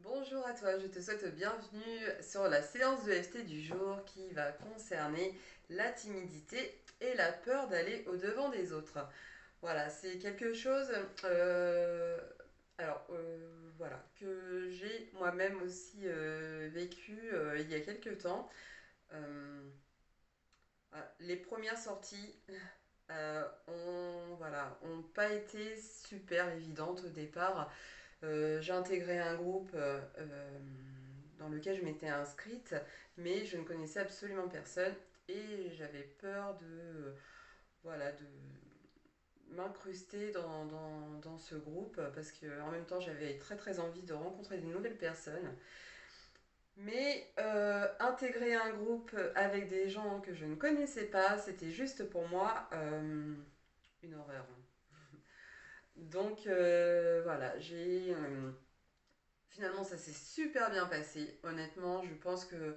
Bonjour à toi, je te souhaite bienvenue sur la séance de FT du jour qui va concerner la timidité et la peur d'aller au-devant des autres. Voilà, c'est quelque chose voilà, que j'ai moi-même aussi vécu il y a quelques temps. Euh, les premières sorties ont pas été super évidentes au départ. J'ai intégré un groupe dans lequel je m'étais inscrite, mais je ne connaissais absolument personne et j'avais peur de m'incruster dans ce groupe parce que en même temps j'avais très très envie de rencontrer de nouvelles personnes. Mais intégrer un groupe avec des gens que je ne connaissais pas, c'était juste pour moi une horreur. Donc voilà, finalement, ça s'est super bien passé. Honnêtement, je pense que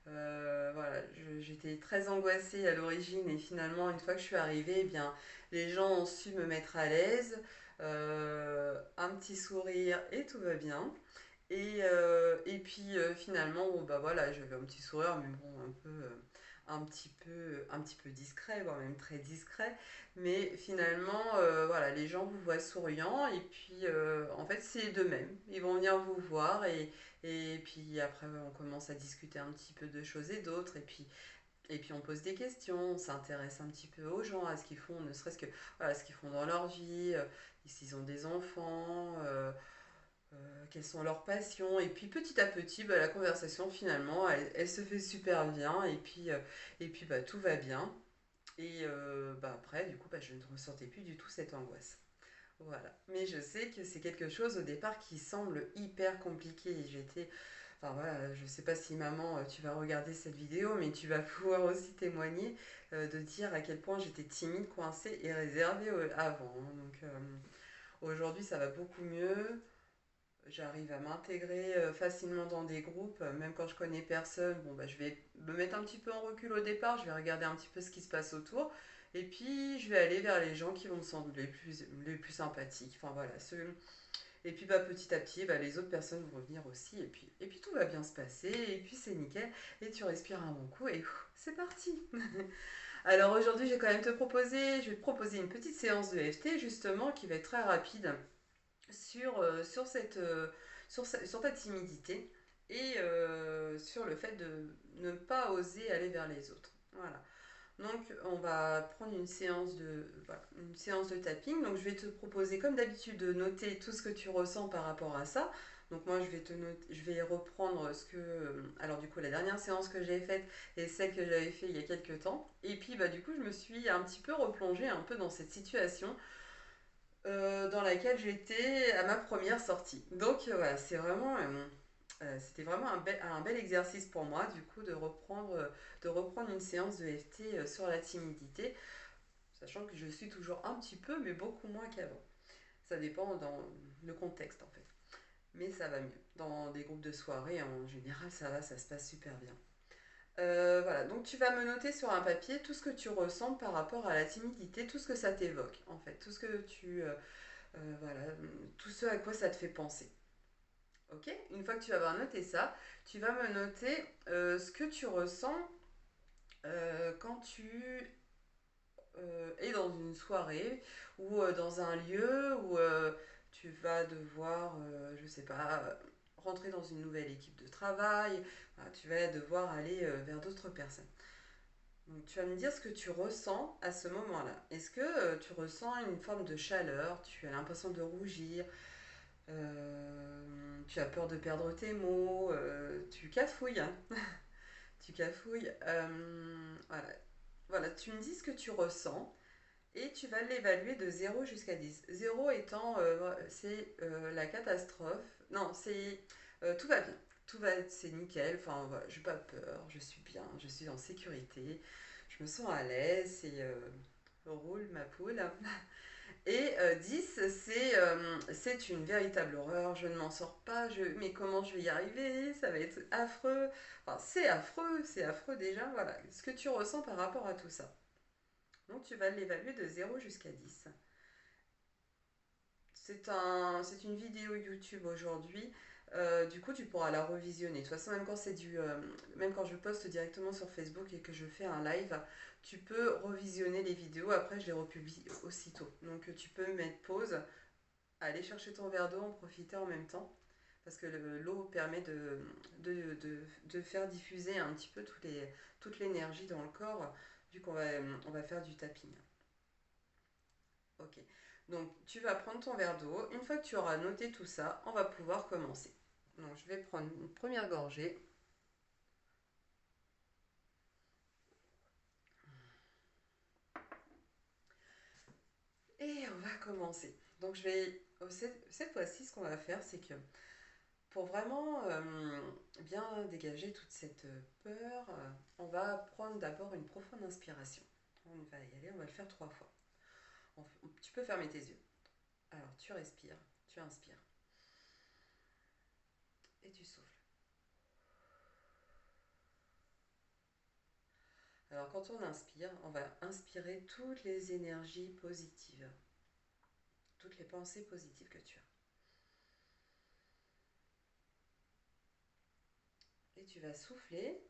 voilà, j'étais très angoissée à l'origine et finalement, une fois que je suis arrivée, eh bien, les gens ont su me mettre à l'aise, un petit sourire et tout va bien. Et puis finalement, bon, bah voilà, j'avais un petit sourire, mais bon, un petit peu discret, voire même très discret. Mais finalement, voilà, les gens vous voient souriant et puis en fait, c'est d'eux-mêmes. Ils vont venir vous voir et puis après, on commence à discuter un petit peu de choses et d'autres. Et puis on pose des questions, on s'intéresse un petit peu aux gens, à ce qu'ils font, ne serait-ce que voilà, ce qu'ils font dans leur vie, s'ils ont des enfants. Quelles sont leurs passions. Et puis petit à petit, bah, la conversation finalement, elle se fait super bien. Et puis bah, tout va bien. Et bah, après, du coup, bah, je ne ressentais plus du tout cette angoisse. Voilà. Mais je sais que c'est quelque chose au départ qui semble hyper compliqué. Et j'étais. Enfin voilà, je sais pas si maman, tu vas regarder cette vidéo, mais tu vas pouvoir aussi témoigner de dire à quel point j'étais timide, coincée et réservée avant, hein. Donc aujourd'hui, ça va beaucoup mieux. J'arrive à m'intégrer facilement dans des groupes, même quand je connais personne. Bon, bah, je vais me mettre un petit peu en recul au départ, je vais regarder un petit peu ce qui se passe autour, et puis je vais aller vers les gens qui vont me sembler les plus sympathiques. Enfin voilà, et puis bah, petit à petit, bah, les autres personnes vont venir aussi, et puis tout va bien se passer, et puis c'est nickel, et tu respires un bon coup, et c'est parti. Alors aujourd'hui, je vais te proposer une petite séance de FT justement qui va être très rapide sur ta timidité et sur le fait de ne pas oser aller vers les autres. Voilà. Donc, on va prendre une séance de tapping. Donc, je vais te proposer, comme d'habitude, de noter tout ce que tu ressens par rapport à ça. Donc, moi, je vais reprendre alors, du coup, la dernière séance que j'ai faite et celle que j'avais faite il y a quelques temps. Et puis, bah, du coup, je me suis un petit peu replongée un peu dans cette situation dans laquelle j'étais à ma première sortie. Donc voilà, c'était vraiment un bel exercice pour moi du coup de reprendre une séance de FT sur la timidité, sachant que je suis toujours un petit peu, mais beaucoup moins qu'avant. Ça dépend dans le contexte en fait. Mais ça va mieux. Dans des groupes de soirée, en général, ça va, ça se passe super bien. Voilà, donc tu vas me noter sur un papier tout ce que tu ressens par rapport à la timidité, tout ce que ça t'évoque en fait, tout ce que voilà, tout ce à quoi ça te fait penser. Ok. Une fois que tu vas avoir noté ça, tu vas me noter ce que tu ressens quand tu es dans une soirée ou dans un lieu où tu vas devoir, je sais pas, rentrer dans une nouvelle équipe de travail. Voilà, tu vas devoir aller vers d'autres personnes. Donc tu vas me dire ce que tu ressens à ce moment-là. Est-ce que tu ressens une forme de chaleur, tu as l'impression de rougir, tu as peur de perdre tes mots, tu cafouilles, hein. Tu cafouilles. Voilà. Voilà, tu me dis ce que tu ressens et tu vas l'évaluer de 0 jusqu'à 10. 0 étant, c'est la catastrophe. Non, c'est tout va bien. C'est nickel. Enfin, voilà, j'ai pas peur, je suis bien, je suis en sécurité, je me sens à l'aise, roule ma poule. Et 10, c'est une véritable horreur, je ne m'en sors pas, mais comment je vais y arriver? Ça va être affreux. Enfin, c'est affreux déjà, voilà. Ce que tu ressens par rapport à tout ça. Donc tu vas l'évaluer de 0 jusqu'à 10. C'est une vidéo YouTube aujourd'hui. Du coup, tu pourras la revisionner. De toute façon, même quand je poste directement sur Facebook et que je fais un live, tu peux revisionner les vidéos. Après, je les republie aussitôt. Donc, tu peux mettre pause, aller chercher ton verre d'eau, en profiter en même temps. Parce que l'eau permet de faire diffuser un petit peu toute l'énergie dans le corps, vu on va faire du tapping. Ok. Donc, tu vas prendre ton verre d'eau. Une fois que tu auras noté tout ça, on va pouvoir commencer. Donc, je vais prendre une première gorgée. Et on va commencer. Donc, cette fois-ci, ce qu'on va faire, c'est que pour vraiment bien dégager toute cette peur, on va prendre d'abord une profonde inspiration. On va y aller, on va le faire 3 fois. Tu peux fermer tes yeux. Alors, tu respires, tu inspires et tu souffles. Alors, quand on inspire, on va inspirer toutes les énergies positives, toutes les pensées positives que tu as. Et tu vas souffler,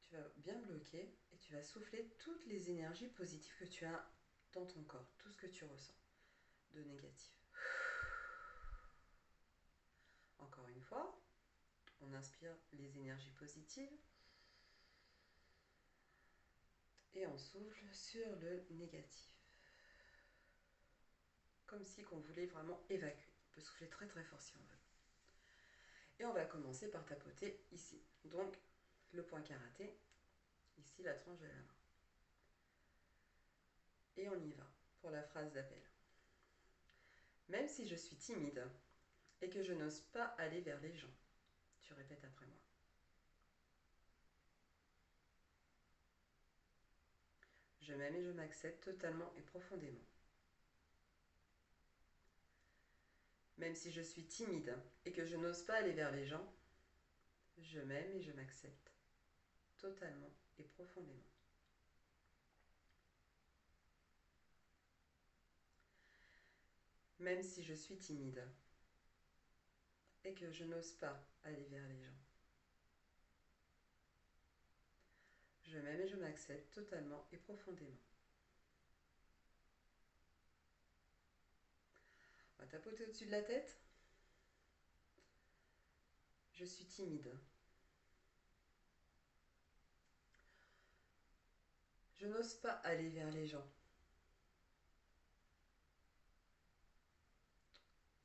tu vas bien bloquer et tu vas souffler toutes les énergies positives que tu as dans ton corps, tout ce que tu ressens de négatif. Encore une fois, on inspire les énergies positives et on souffle sur le négatif. Comme si on voulait vraiment évacuer. On peut souffler très très fort si on veut. Et on va commencer par tapoter ici. Donc, le point karaté, ici la tranche de la main. Et on y va pour la phrase d'appel. Même si je suis timide et que je n'ose pas aller vers les gens, tu répètes après moi. Je m'aime et je m'accepte totalement et profondément. Même si je suis timide et que je n'ose pas aller vers les gens, je m'aime et je m'accepte totalement et profondément. Même si je suis timide et que je n'ose pas aller vers les gens, je m'aime et je m'accepte totalement et profondément. On va tapoter au-dessus de la tête. Je suis timide. Je n'ose pas aller vers les gens.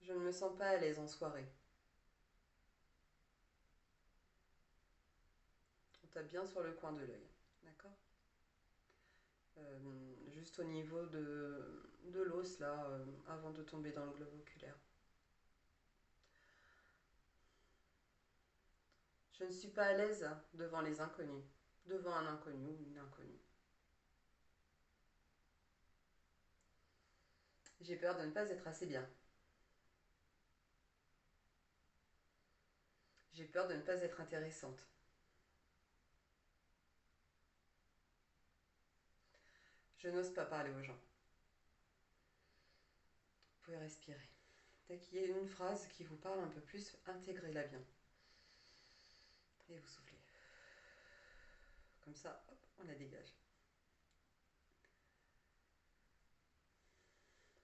Je ne me sens pas à l'aise en soirée. On tape bien sur le coin de l'œil. D'accord Juste au niveau de l'os, là, avant de tomber dans le globe oculaire. Je ne suis pas à l'aise devant les inconnus, devant un inconnu ou une inconnue. J'ai peur de ne pas être assez bien. J'ai peur de ne pas être intéressante. Je n'ose pas parler aux gens. Vous pouvez respirer. Dès qu'il y a une phrase qui vous parle un peu plus, intégrez-la bien. Et vous soufflez. Comme ça, hop, on la dégage.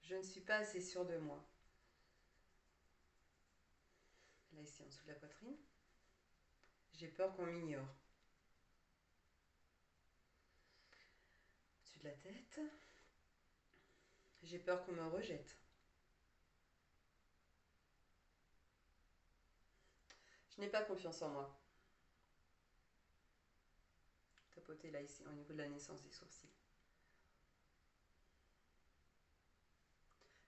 Je ne suis pas assez sûre de moi. Là, ici, en dessous de la poitrine. J'ai peur qu'on m'ignore. Au-dessus de la tête. J'ai peur qu'on me rejette. Je n'ai pas confiance en moi. Tapotez là, ici, au niveau de la naissance des sourcils.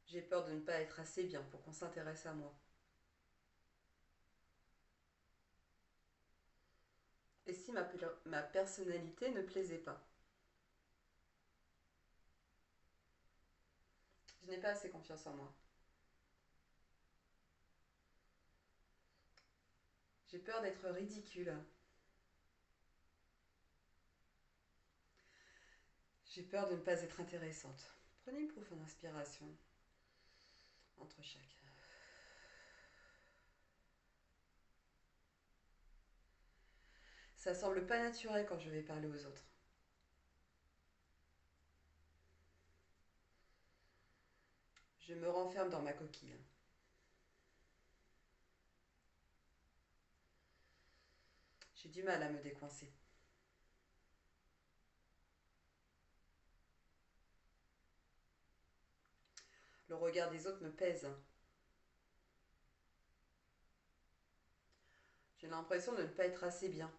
J'ai peur de ne pas être assez bien pour qu'on s'intéresse à moi. Et si ma personnalité ne plaisait pas? Je n'ai pas assez confiance en moi. J'ai peur d'être ridicule. J'ai peur de ne pas être intéressante. Prenez une profonde inspiration entre chaque Ça semble pas naturel quand je vais parler aux autres. Je me renferme dans ma coquille. J'ai du mal à me décoincer. Le regard des autres me pèse. J'ai l'impression de ne pas être assez bien.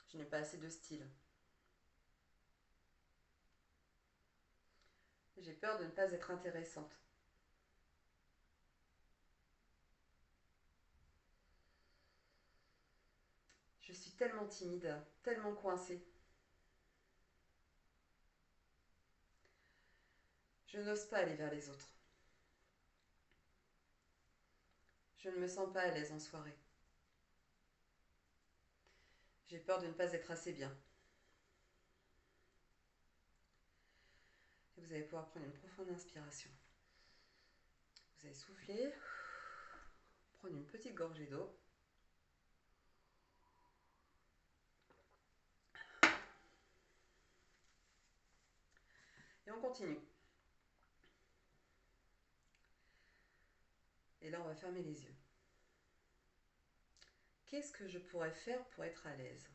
Je n'ai pas assez de style. J'ai peur de ne pas être intéressante. Je suis tellement timide, tellement coincée. Je n'ose pas aller vers les autres. Je ne me sens pas à l'aise en soirée. J'ai peur de ne pas être assez bien. Et vous allez pouvoir prendre une profonde inspiration. Vous allez souffler, prendre une petite gorgée d'eau. Et on continue. Et là, on va fermer les yeux. Qu'est-ce que je pourrais faire pour être à l'aise?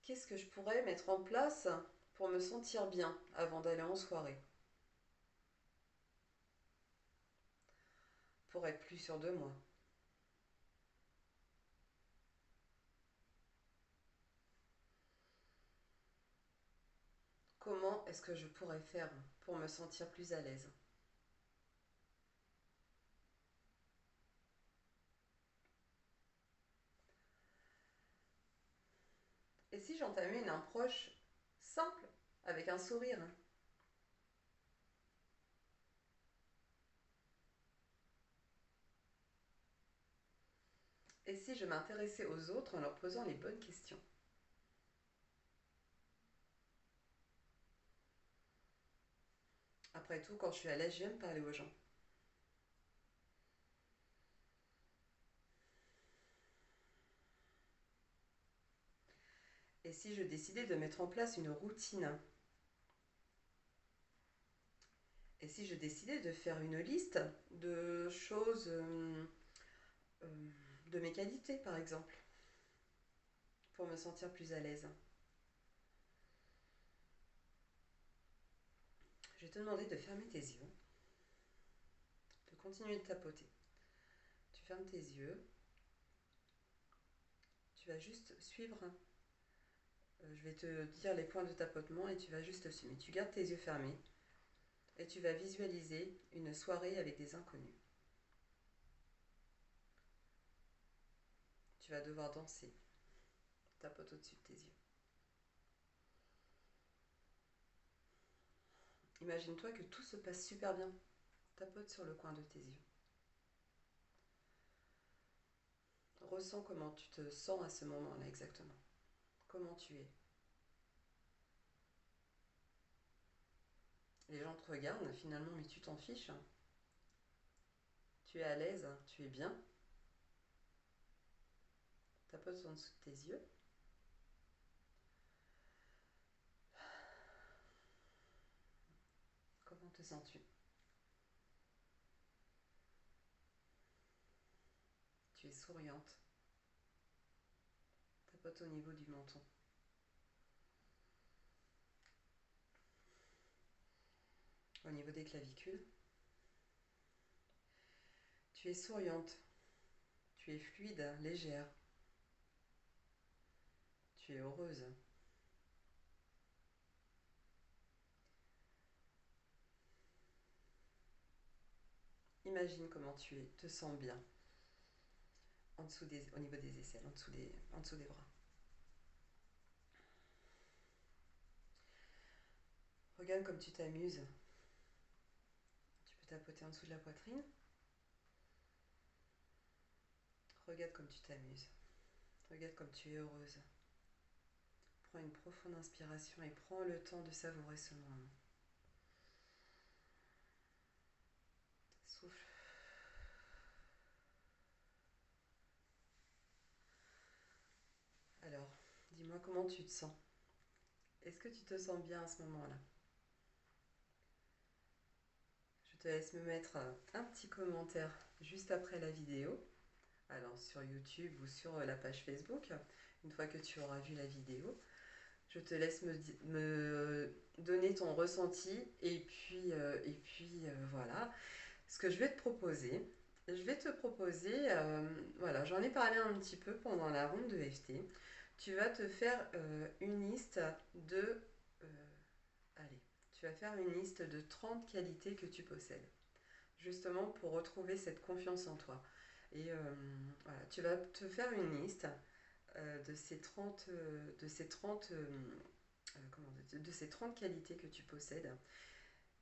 Qu'est-ce que je pourrais mettre en place pour me sentir bien avant d'aller en soirée? Pour être plus sûre de moi. Comment est-ce que je pourrais faire pour me sentir plus à l'aise? Et si j'entamais une approche simple, avec un sourire? Et si je m'intéressais aux autres en leur posant les bonnes questions? Après tout, quand je suis à l'aise, j'aime parler aux gens. Et si je décidais de mettre en place une routine? Et si je décidais de faire une liste de choses, euh, de mes qualités par exemple, pour me sentir plus à l'aise? Je vais te demander de fermer tes yeux, de continuer de tapoter. Tu fermes tes yeux, tu vas juste suivre. Je vais te dire les points de tapotement et tu vas juste suivre. Mais tu gardes tes yeux fermés et tu vas visualiser une soirée avec des inconnus. Tu vas devoir danser. Tapote au-dessus de tes yeux. Imagine-toi que tout se passe super bien. Tapote sur le coin de tes yeux. Ressens comment tu te sens à ce moment-là exactement. Comment tu es. Les gens te regardent finalement, mais tu t'en fiches. Tu es à l'aise, tu es bien. Tapote en dessous de tes yeux. Comment te sens-tu? Tu es souriante. Tapote au niveau du menton. Au niveau des clavicules. Tu es souriante. Tu es fluide, légère. Tu es heureuse. Imagine comment tu es, te sens bien. Au niveau des aisselles, en dessous des bras. Regarde comme tu t'amuses. Tu peux tapoter en dessous de la poitrine. Regarde comme tu t'amuses. Regarde comme tu es heureuse. Prends une profonde inspiration et prends le temps de savourer ce moment. Dis-moi comment tu te sens. Est-ce que tu te sens bien à ce moment-là? Je te laisse me mettre un petit commentaire juste après la vidéo, alors sur YouTube ou sur la page Facebook, une fois que tu auras vu la vidéo. Je te laisse me donner ton ressenti et puis voilà. Ce que je vais te proposer, voilà, j'en ai parlé un petit peu pendant la ronde de FT. Tu vas te faire une liste de, euh, allez, tu vas faire une liste de 30 qualités que tu possèdes, justement pour retrouver cette confiance en toi. Et voilà, tu vas te faire une liste de ces 30 qualités que tu possèdes.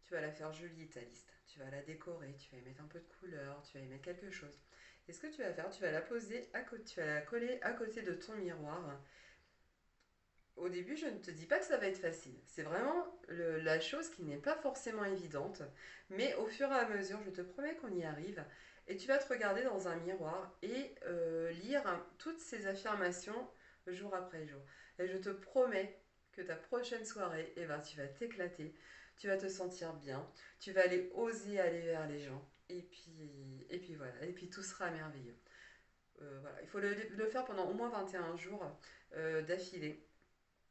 Tu vas la faire jolie, ta liste. Tu vas la décorer, tu vas y mettre un peu de couleur, tu vas y mettre quelque chose. Et ce que tu vas faire, tu vas la poser à côté, tu vas la coller à côté de ton miroir. Au début, je ne te dis pas que ça va être facile. C'est vraiment la chose qui n'est pas forcément évidente. Mais au fur et à mesure, je te promets qu'on y arrive. Et tu vas te regarder dans un miroir et lire toutes ces affirmations jour après jour. Et je te promets que ta prochaine soirée, eh ben, tu vas t'éclater. Tu vas te sentir bien. Tu vas oser aller vers les gens. Et puis voilà. Et puis tout sera merveilleux. Voilà. Il faut le faire pendant au moins 21 jours d'affilée.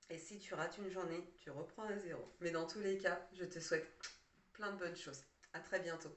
Et si tu rates une journée, tu reprends à zéro. Mais dans tous les cas, je te souhaite plein de bonnes choses. À très bientôt.